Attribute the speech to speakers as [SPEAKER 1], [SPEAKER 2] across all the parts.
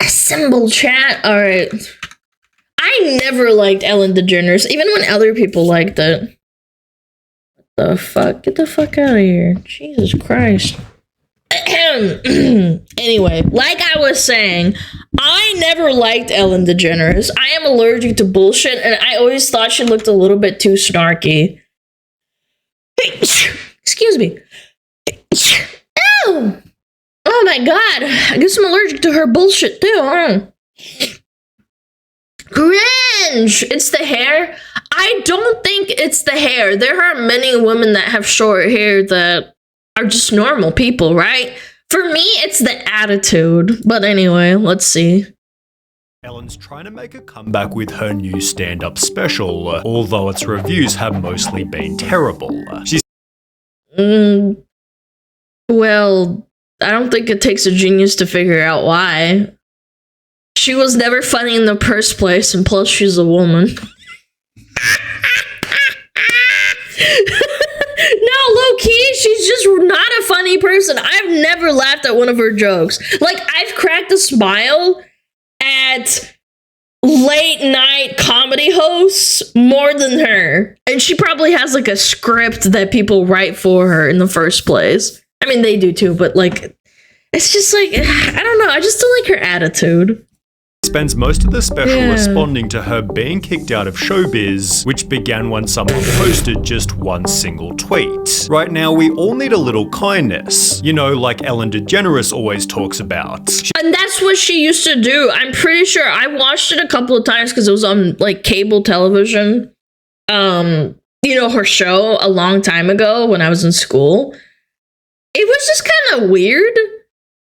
[SPEAKER 1] Assemble chat. All right. I never liked Ellen DeGeneres, even when other people liked it. What the fuck? Get the fuck out of here. Jesus Christ. Anyway, like I was saying, I never liked Ellen DeGeneres. I am allergic to bullshit, and I always thought she looked a little bit too snarky. Excuse me. Ew! Oh my god, I guess I'm allergic to her bullshit too, huh? Cringe! It's the hair? I don't think it's the hair. There are many women that have short hair that are just normal people, right? For me, it's the attitude. But anyway, let's see.
[SPEAKER 2] Ellen's trying to make a comeback with her new stand-up special, although its reviews have mostly been terrible. She's
[SPEAKER 1] well, I don't think it takes a genius to figure out why. She was never funny in the first place, and plus she's a woman. No, low-key, she's just not a funny person. I've never laughed at one of her jokes. Like, I've cracked a smile at late-night comedy hosts more than her. And she probably has, like, a script that people write for her in the first place. I mean, they do too, but, like, it's just, like, I don't know. I just don't like her attitude.
[SPEAKER 2] Spends most of the special responding to her being kicked out of showbiz, which began when someone posted just one single tweet. Right now, we all need a little kindness. You know, like Ellen DeGeneres always talks about.
[SPEAKER 1] And that's what she used to do. I'm pretty sure I watched it a couple of times because it was on, like, cable television. You know, her show a long time ago when I was in school. It was just kind of weird.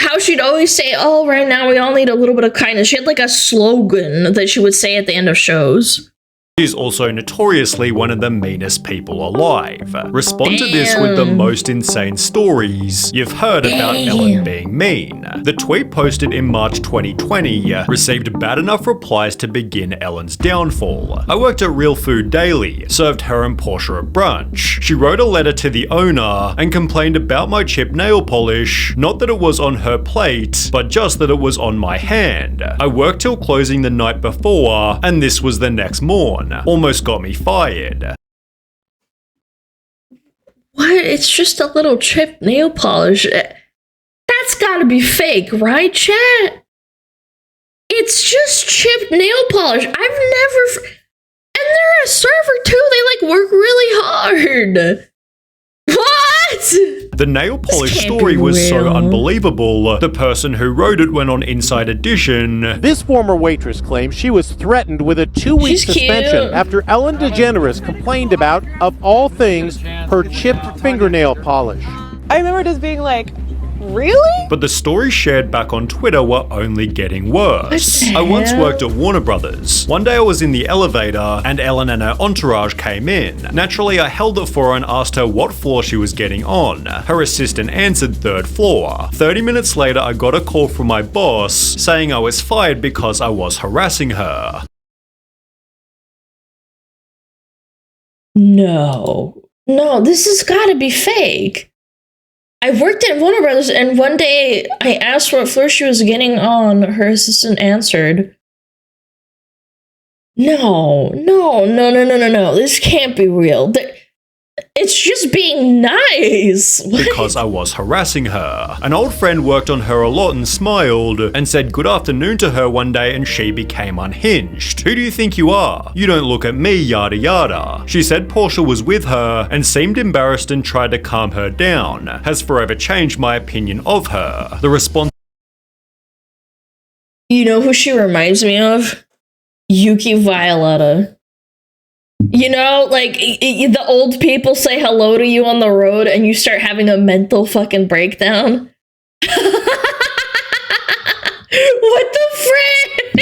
[SPEAKER 1] How she'd always say, oh, right now we all need a little bit of kindness. She had like a slogan that she would say at the end of shows.
[SPEAKER 2] She's also notoriously one of the meanest people alive. Respond to this with the most insane stories you've heard about Ellen being mean. The tweet posted in March 2020 received bad enough replies to begin Ellen's downfall. I worked at Real Food Daily, served her and Portia a brunch. She wrote a letter to the owner and complained about my chipped nail polish, not that it was on her plate, but just that it was on my hand. I worked till closing the night before, and this was the next morn. Almost got me fired.
[SPEAKER 1] What? It's just a little chipped nail polish. That's gotta be fake, right, chat? It's just chipped nail polish. I've never... And they're a server too. They, like, work really hard. What?
[SPEAKER 2] The nail polish story was so unbelievable, the person who wrote it went on Inside Edition.
[SPEAKER 3] This former waitress claims she was threatened with a 2-week suspension after Ellen DeGeneres complained about, of all things, her chipped fingernail polish.
[SPEAKER 4] I remember just being like, really?
[SPEAKER 2] But the stories shared back on Twitter were only getting worse. I once worked at Warner Brothers. One day I was in the elevator and Ellen and her entourage came in. Naturally, I held it for her and asked her what floor she was getting on. Her assistant answered 3rd floor. 30 minutes later, I got a call from my boss saying I was fired because I was harassing her.
[SPEAKER 1] No, this has gotta be fake. I worked at Warner Brothers, and one day I asked what floor she was getting on. Her assistant answered, No. This can't be real. It's just being nice. What?
[SPEAKER 2] Because I was harassing her. An old friend worked on her a lot and smiled and said good afternoon to her one day and she became unhinged. Who do you think you are? You don't look at me, yada yada. She said Portia was with her and seemed embarrassed and tried to calm her down. Has forever changed my opinion of her. The response...
[SPEAKER 1] You know who she reminds me of? Yuki Violetta. You know, like, the old people say hello to you on the road and you start having a mental fucking breakdown. What the frick?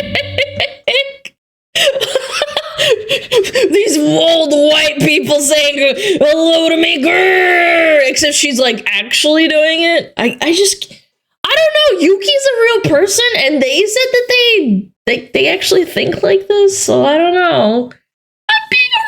[SPEAKER 1] These old white people saying hello to me, grrr! Except she's, like, actually doing it. I don't know, Yuki's a real person and they said that they actually think like this, so I don't know. I'm being a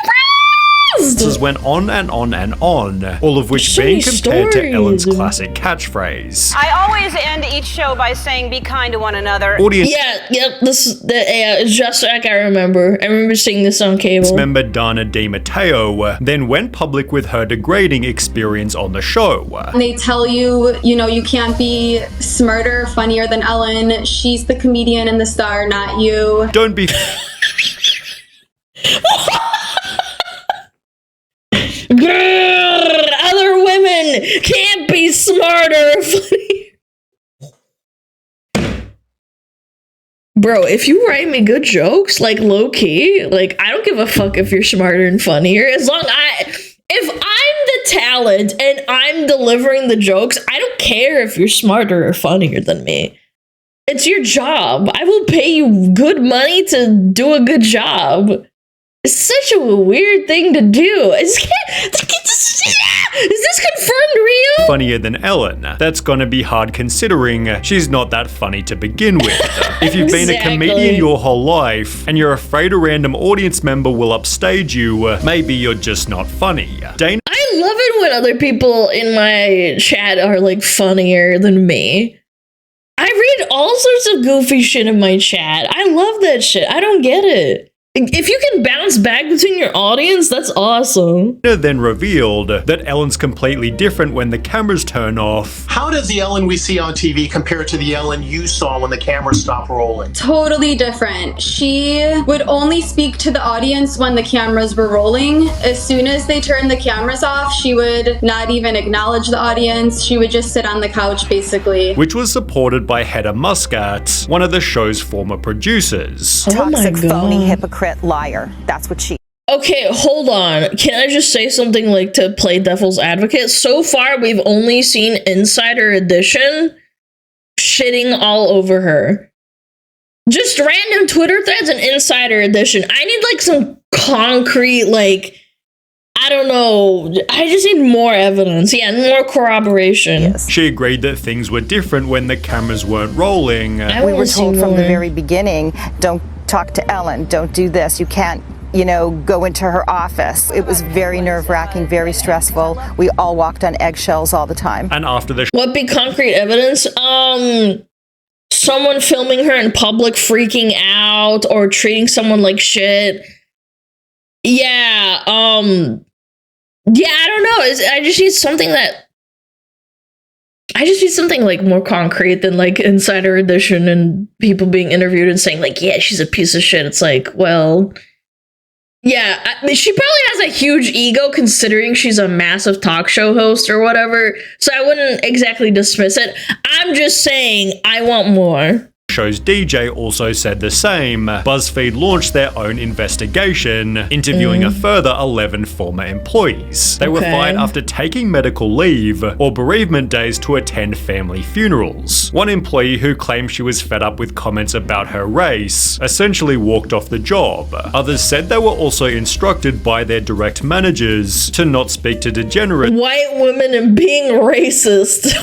[SPEAKER 2] sentences went on and on and on, all of which
[SPEAKER 1] So
[SPEAKER 2] being
[SPEAKER 1] many
[SPEAKER 2] compared to Ellen's
[SPEAKER 1] stories.
[SPEAKER 2] classic catchphrase.
[SPEAKER 5] I always end each show by saying, be kind to one another.
[SPEAKER 2] Audience
[SPEAKER 1] It's just like I remember. I remember seeing this on cable.
[SPEAKER 2] member Dana DiMatteo then went public with her degrading experience on the show.
[SPEAKER 6] They tell you, you can't be smarter, funnier than Ellen. She's the comedian and the star, not you.
[SPEAKER 2] Don't be
[SPEAKER 1] Grrr, other women can't be smarter or funnier. Bro, if you write me good jokes, like low key, like I don't give a fuck if you're smarter and funnier. If I'm the talent and I'm delivering the jokes, I don't care if you're smarter or funnier than me. It's your job. I will pay you good money to do a good job. It's such a weird thing to do. Is this confirmed real?
[SPEAKER 2] funnier than Ellen. That's gonna be hard considering she's not that funny to begin with. If you've been a comedian your whole life and you're afraid a random audience member will upstage you, maybe you're just not funny. Dana
[SPEAKER 1] I love it when other people in my chat are like funnier than me. I read all sorts of goofy shit in my chat. I love that shit. I don't get it. If you can bounce back between your audience, that's awesome.
[SPEAKER 2] then revealed that Ellen's completely different when the cameras turn off.
[SPEAKER 7] How does the Ellen we see on TV compare to the Ellen you saw when the cameras stopped rolling?
[SPEAKER 6] Totally different. She would only speak to the audience when the cameras were rolling. As soon as they turned the cameras off, she would not even acknowledge the audience. She would just sit on the couch, basically.
[SPEAKER 2] Which was supported by Hedda Muscat, one of the show's former producers.
[SPEAKER 1] Oh my
[SPEAKER 8] Toxic, phony,
[SPEAKER 1] god.
[SPEAKER 8] hypocrite, liar. That's what she.
[SPEAKER 1] Okay, hold on. Can I just say something like to play devil's advocate? So far, we've only seen Insider Edition shitting all over her. Just random Twitter threads and Insider Edition. I need like some concrete, like, I don't know. I just need more evidence. Yeah, more corroboration.
[SPEAKER 8] Yes.
[SPEAKER 2] She agreed that things were different when the cameras weren't rolling.
[SPEAKER 1] I
[SPEAKER 8] We
[SPEAKER 1] wanna
[SPEAKER 8] were
[SPEAKER 1] see
[SPEAKER 8] told from the
[SPEAKER 1] more.
[SPEAKER 8] very beginning, don't talk to Ellen, don't do this, you can't, go into her office. It was very nerve-wracking, very stressful. We all walked on eggshells all the time.
[SPEAKER 2] And after the
[SPEAKER 1] What be concrete evidence? Someone filming her in public freaking out or treating someone like shit. Yeah, I don't know. I just need something like more concrete than like Insider Edition and people being interviewed and saying like, yeah, she's a piece of shit. It's like, well, yeah, I mean, she probably has a huge ego considering she's a massive talk show host or whatever. So I wouldn't exactly dismiss it. I'm just saying I want more.
[SPEAKER 2] show's DJ also said the same. BuzzFeed launched their own investigation, interviewing a further 11 former employees. They were
[SPEAKER 1] Okay.
[SPEAKER 2] fired after taking medical leave or bereavement days to attend family funerals. One employee who claimed she was fed up with comments about her race essentially walked off the job. Others said they were also instructed by their direct managers to not speak to degenerates
[SPEAKER 1] White women and being racist.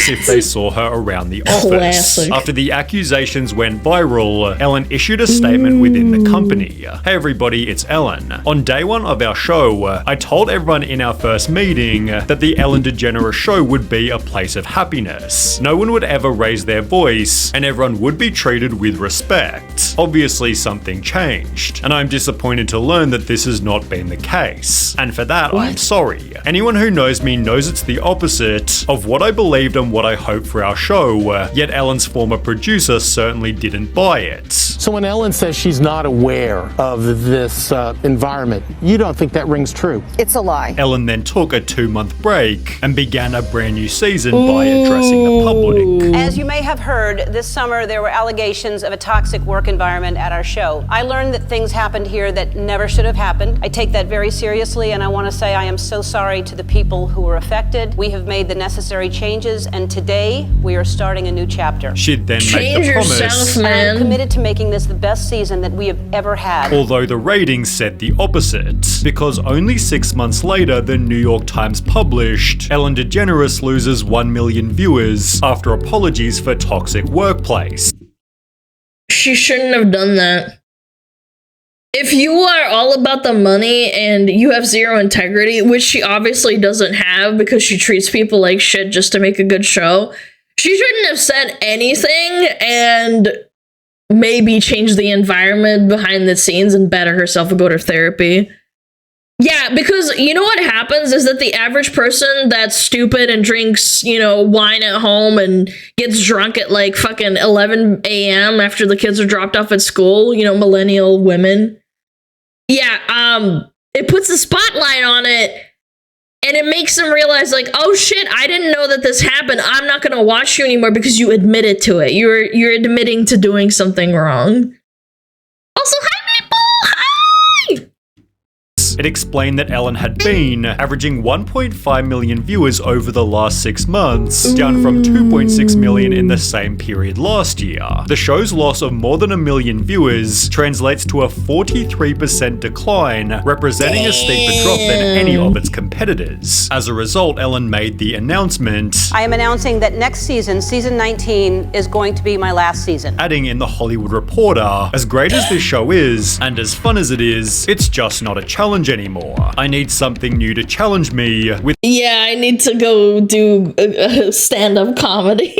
[SPEAKER 2] if they saw her around the office.
[SPEAKER 1] Classic.
[SPEAKER 2] After the accusations went viral, Ellen issued a statement within the company. Hey everybody, it's Ellen. On day one of our show, I told everyone in our first meeting that the Ellen DeGeneres show would be a place of happiness. No one would ever raise their voice, and everyone would be treated with respect. Obviously something changed, and I'm disappointed to learn that this has not been the case. And for that, I'm sorry. Anyone who knows me knows it's the opposite of what I believed and what I hoped for our show, yet Ellen's former producer certainly didn't buy it.
[SPEAKER 3] So when Ellen says she's not aware of this environment, you don't think that rings true?
[SPEAKER 8] It's a lie.
[SPEAKER 2] Ellen then took a 2-month break and began a brand new season by addressing the public.
[SPEAKER 5] As you may have heard, this summer there were allegations of a toxic work environment at our show. I learned that things happened here that never should have happened. I take that very seriously, and I want to say I am so sorry to the people who were affected. We have made the necessary changes, and today we are starting a new chapter.
[SPEAKER 2] She'd then made
[SPEAKER 1] Change
[SPEAKER 2] the promise,
[SPEAKER 1] yourself,
[SPEAKER 5] I'm
[SPEAKER 1] man.
[SPEAKER 5] committed to making this the best season that we have ever had.
[SPEAKER 2] although the ratings said the opposite, because only 6 months later the New York Times published Ellen DeGeneres loses 1 million viewers after apologies for toxic workplace.
[SPEAKER 1] She shouldn't have done that. if you are all about the money and you have zero integrity, which she obviously doesn't have because she treats people like shit just to make a good show, she shouldn't have said anything and maybe change the environment behind the scenes and better herself and go to therapy. Yeah, because you know what happens is that the average person that's stupid and drinks, wine at home and gets drunk at like fucking 11 a.m. after the kids are dropped off at school, millennial women. Yeah, it puts the spotlight on it and it makes them realize like, oh shit, I didn't know that this happened. I'm not going to watch you anymore because you admitted to it. You're admitting to doing something wrong. Also, hi people! Hi!
[SPEAKER 2] It explained that Ellen had been averaging 1.5 million viewers over the last 6 months, down from 2.6 million in the same period last year. The show's loss of more than 1 million viewers translates to a 43% decline, representing a steeper drop than any of its competitors. As a result, Ellen made the announcement,
[SPEAKER 5] I am announcing that next season, season 19, is going to be my last season.
[SPEAKER 2] Adding in the Hollywood Reporter, as great as this show is, and as fun as it is, it's just not a challenge anymore. I need something new to challenge me with.
[SPEAKER 1] Yeah, I need to go do stand-up comedy.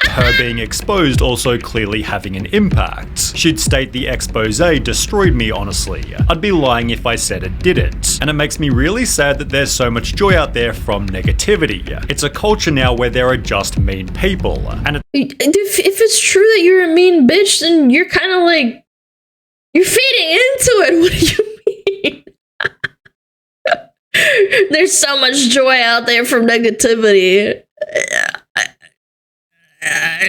[SPEAKER 2] Her being exposed also clearly having an impact. She'd state the expose destroyed me, honestly. I'd be lying if I said it didn't. And it makes me really sad that there's so much joy out there from negativity. It's a culture now where there are just mean people. And
[SPEAKER 1] if it's true that you're a mean bitch, then you're kind of like, you're feeding into it. What do you mean? There's so much joy out there from negativity.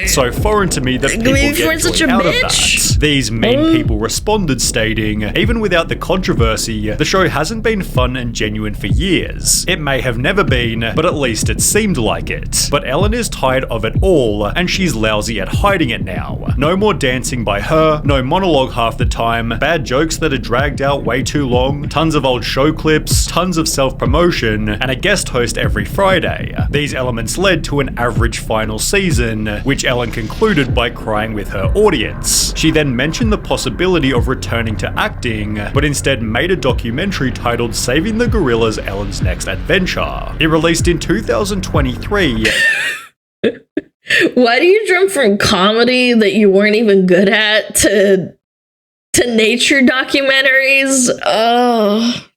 [SPEAKER 2] So foreign to me that people get joy out of that. These mean people responded, stating, even without the controversy, the show hasn't been fun and genuine for years. It may have never been, but at least it seemed like it. But Ellen is tired of it all, and she's lousy at hiding it now. No more dancing by her, no monologue half the time, bad jokes that are dragged out way too long, tons of old show clips, tons of self-promotion, and a guest host every Friday. These elements led to an average final season, which Ellen concluded by crying with her audience. She then mentioned the possibility of returning to acting, but instead made a documentary titled Saving the Gorillas: Ellen's Next Adventure. It released in 2023.
[SPEAKER 1] Why do you jump from comedy that you weren't even good at to nature documentaries? Oh.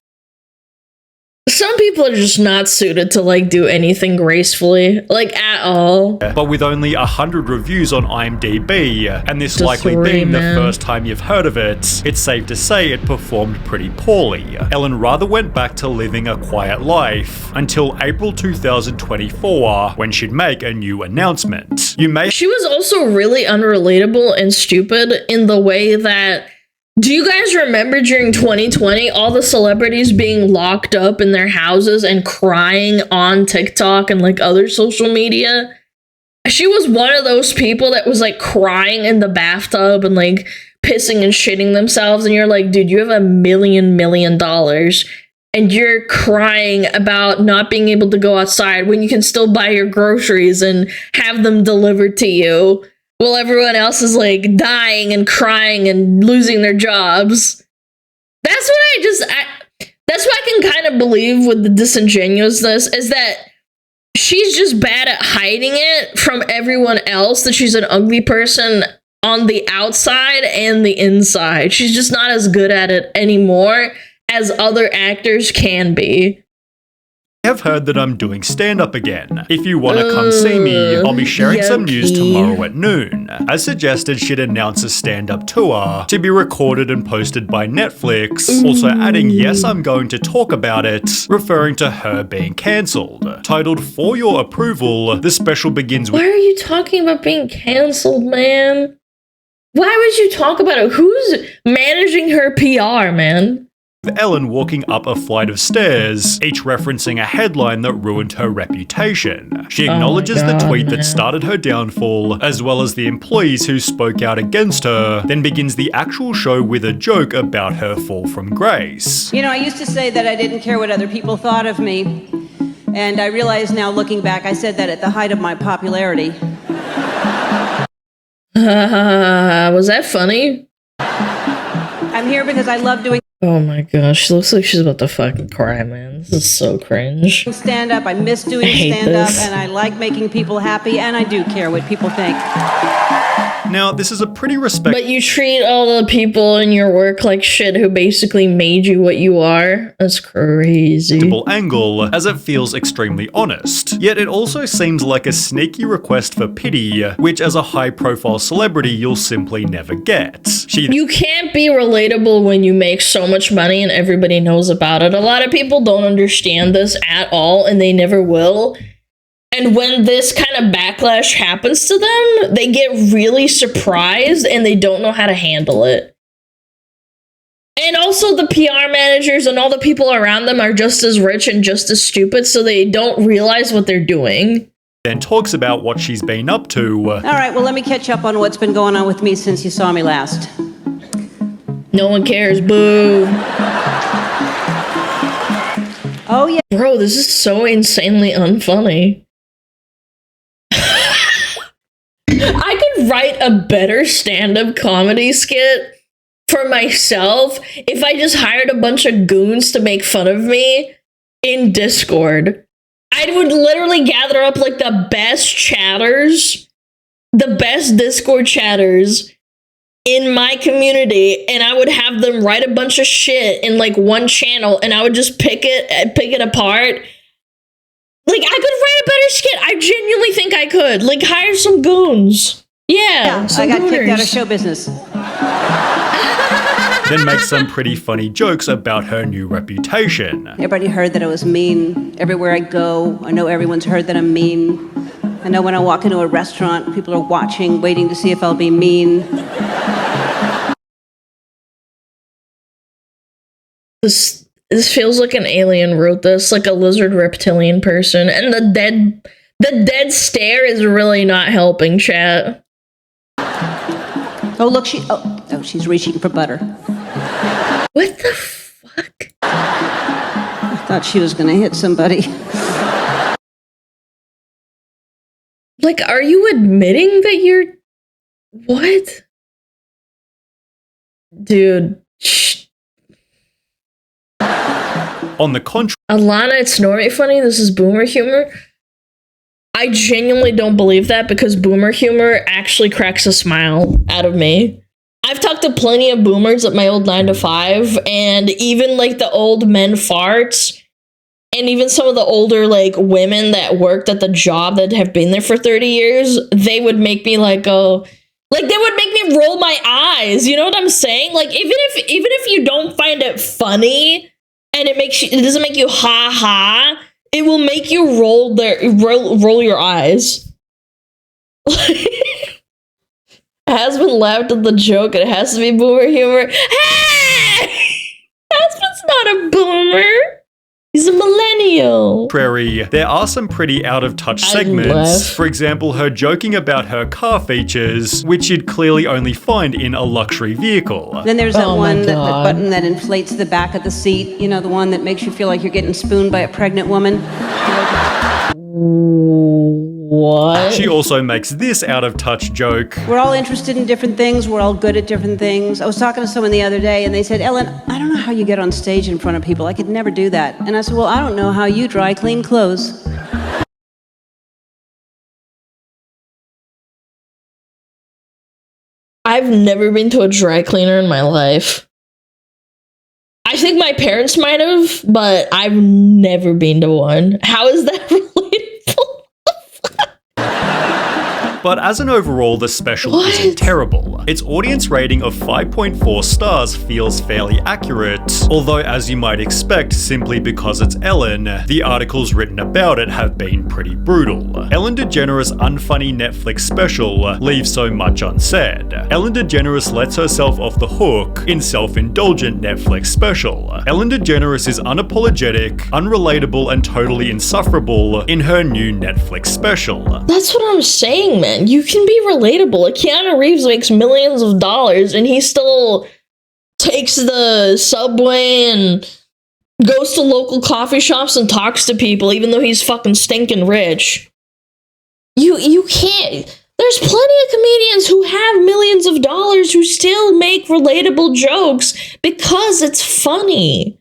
[SPEAKER 1] Some people are just not suited to like do anything gracefully, like at all.
[SPEAKER 2] But with only 100 reviews on IMDb, and this likely being the first time you've heard of it, it's safe to say it performed pretty poorly. Ellen rather went back to living a quiet life until April 2024, when she'd make a new announcement. She
[SPEAKER 1] was also really unrelatable and stupid in the way that, do you guys remember during 2020, all the celebrities being locked up in their houses and crying on TikTok and like other social media? She was one of those people that was like crying in the bathtub and like pissing and shitting themselves. And you're like, dude, you have $1 million and you're crying about not being able to go outside when you can still buy your groceries and have them delivered to you. While everyone else is like dying and crying and losing their jobs. That's what that's what I can kind of believe with the disingenuousness, is that she's just bad at hiding it from everyone else, that she's an ugly person on the outside and the inside. She's just not as good at it anymore as other actors can be.
[SPEAKER 2] I have heard that I'm doing stand-up again. If you want to come see me, I'll be sharing some news tomorrow at noon. As suggested, she'd announce a stand-up tour to be recorded and posted by Netflix, also adding, yes, I'm going to talk about it, referring to her being cancelled. Titled For Your Approval, the special begins with—
[SPEAKER 1] Why are you talking about being cancelled, man? Why would you talk about it? Who's managing her PR, man?
[SPEAKER 2] Ellen walking up a flight of stairs, each referencing a headline that ruined her reputation. She acknowledges the tweet that started her downfall, as well as the employees who spoke out against her, then begins the actual show with a joke about her fall from grace.
[SPEAKER 5] You know, I used to say that I didn't care what other people thought of me, and I realize now, looking back, I said that at the height of my popularity.
[SPEAKER 1] Was that funny?
[SPEAKER 5] I'm here because I love doing
[SPEAKER 1] Oh my gosh, she looks like she's about to fucking cry, man. This is so cringe.
[SPEAKER 5] stand-up. I miss doing
[SPEAKER 1] hate
[SPEAKER 5] stand-up,
[SPEAKER 1] this.
[SPEAKER 5] and I like making people happy, and I do care what people think.
[SPEAKER 2] Now, this is a pretty respectable
[SPEAKER 1] But you treat all the people in your work like shit who basically made you what you are. That's crazy.
[SPEAKER 2] angle, as it feels extremely honest. Yet it also seems like a sneaky request for pity, which as a high-profile celebrity you'll simply never get.
[SPEAKER 1] You can't be relatable when you make so much money and everybody knows about it. A lot of people don't understand this at all, and they never will. And when this kind of backlash happens to them, they get really surprised and they don't know how to handle it. And also the PR managers and all the people around them are just as rich and just as stupid, so they don't realize what they're doing.
[SPEAKER 2] Then talks about what she's been up to.
[SPEAKER 5] All right, well, let me catch up on what's been going on with me since you saw me last.
[SPEAKER 1] No one cares, boo.
[SPEAKER 5] Oh, yeah.
[SPEAKER 1] Bro, this is so insanely unfunny. I could write a better stand-up comedy skit for myself if I just hired a bunch of goons to make fun of me in Discord. I would literally gather up like the best chatters, the best Discord chatters in my community, and I would have them write a bunch of shit in like one channel, and I would just pick it apart. Like, I could write a better skit. I genuinely think I could. Like, hire some goons. Yeah,
[SPEAKER 5] I got kicked out of show business.
[SPEAKER 2] Then makes some pretty funny jokes about her new reputation.
[SPEAKER 5] Everybody heard that I was mean. Everywhere I go, I know everyone's heard that I'm mean. I know when I walk into a restaurant, people are watching, waiting to see if I'll be mean.
[SPEAKER 1] This feels like an alien wrote this, like a lizard reptilian person, and the dead stare is really not helping, chat.
[SPEAKER 5] Oh, look, she's reaching for butter.
[SPEAKER 1] What the fuck?
[SPEAKER 5] I thought she was gonna hit somebody.
[SPEAKER 1] Like, are you admitting that you're... What? Dude.
[SPEAKER 2] On the contrary,
[SPEAKER 1] Alana, it's normally funny. This is boomer humor. I genuinely don't believe that because boomer humor actually cracks a smile out of me. I've talked to plenty of boomers at my old 9 to 5, and even like the old men farts, and even some of the older like women that worked at the job that have been there for 30 years, they would make me like go, like they would make me roll my eyes. You know what I'm saying? Like even if you don't find it funny and it doesn't make you ha ha, it will make you roll your eyes. Husband laughed at the joke. It has to be boomer humor. Hey! Husband's not a boomer. He's a millennial.
[SPEAKER 2] There are some pretty out-of-touch segments. For example, her joking about her car features, which you'd clearly only find in a luxury vehicle.
[SPEAKER 5] Then there's that that button that inflates the back of the seat. You know, the one that makes you feel like you're getting spooned by a pregnant woman.
[SPEAKER 1] What?
[SPEAKER 2] She also makes this out-of-touch joke.
[SPEAKER 5] We're all interested in different things. We're all good at different things. I was talking to someone the other day, and they said, Ellen, I don't know how you get on stage in front of people. I could never do that. And I said, well, I don't know how you dry clean clothes.
[SPEAKER 1] I've never been to a dry cleaner in my life. I think my parents might have, but I've never been to one. How is that relatable?
[SPEAKER 2] But as an overall, the special isn't terrible. Its audience rating of 5.4 stars feels fairly accurate, although as you might expect, simply because it's Ellen, the articles written about it have been pretty brutal. Ellen DeGeneres' unfunny Netflix special leaves so much unsaid. Ellen DeGeneres lets herself off the hook in self-indulgent Netflix special. Ellen DeGeneres is unapologetic, unrelatable, and totally insufferable in her new Netflix special.
[SPEAKER 1] That's what I'm saying, man. You can be relatable. Like, Keanu Reeves makes millions of dollars and he still takes the subway and goes to local coffee shops and talks to people even though he's fucking stinking rich. You can't. there's plenty of comedians who have millions of dollars who still make relatable jokes because it's funny.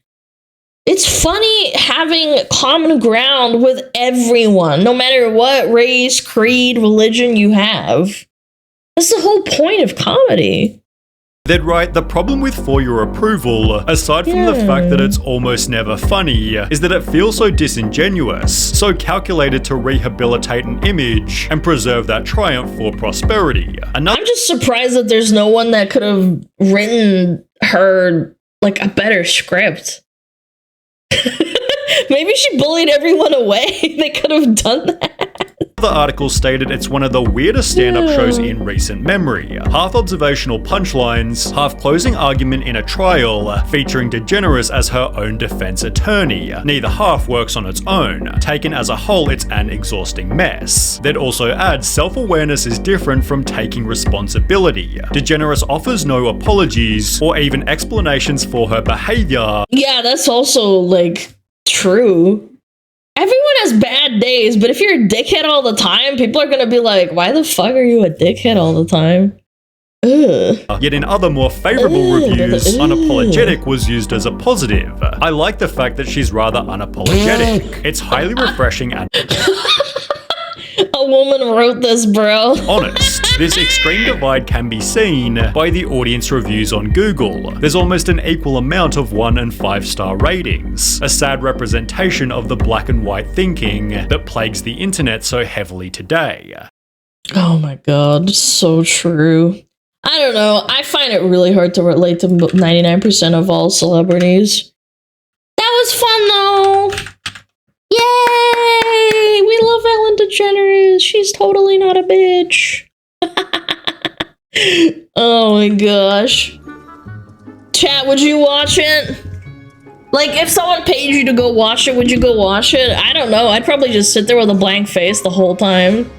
[SPEAKER 1] It's funny having common ground with everyone, no matter what race, creed, religion you have. That's the whole point of comedy.
[SPEAKER 2] They'd write, the problem with For Your Approval, aside from the fact that it's almost never funny, is that it feels so disingenuous, so calculated to rehabilitate an image and preserve that triumph for prosperity. I'm
[SPEAKER 1] just surprised that there's no one that could have written her, like, a better script. Maybe she bullied everyone away. They could have done that.
[SPEAKER 2] The article stated it's one of the weirdest stand-up shows in recent memory. Half observational punchlines, half closing argument in a trial, featuring DeGeneres as her own defense attorney. Neither half works on its own. Taken as a whole, it's an exhausting mess. They'd also add self-awareness is different from taking responsibility. DeGeneres offers no apologies or even explanations for her behavior.
[SPEAKER 1] Yeah, that's also, like, true. Everyone has bad days, but if you're a dickhead all the time, people are gonna be like, why the fuck are you a dickhead all the time? Ugh.
[SPEAKER 2] Yet in other more favorable reviews, unapologetic was used as a positive. I like the fact that she's rather unapologetic. It's highly refreshing and
[SPEAKER 1] a woman wrote this, bro.
[SPEAKER 2] honest. This extreme divide can be seen by the audience reviews on Google. There's almost an equal amount of 1 and 5-star ratings, a sad representation of the black and white thinking that plagues the internet so heavily today.
[SPEAKER 1] Oh my god, so true. I don't know, I find it really hard to relate to 99% of all celebrities. That was fun though! Yay! We love Ellen DeGeneres. She's totally not a bitch. Oh my gosh. Chat, would you watch it? Like, if someone paid you to go watch it, would you go watch it? I don't know. I'd probably just sit there with a blank face the whole time.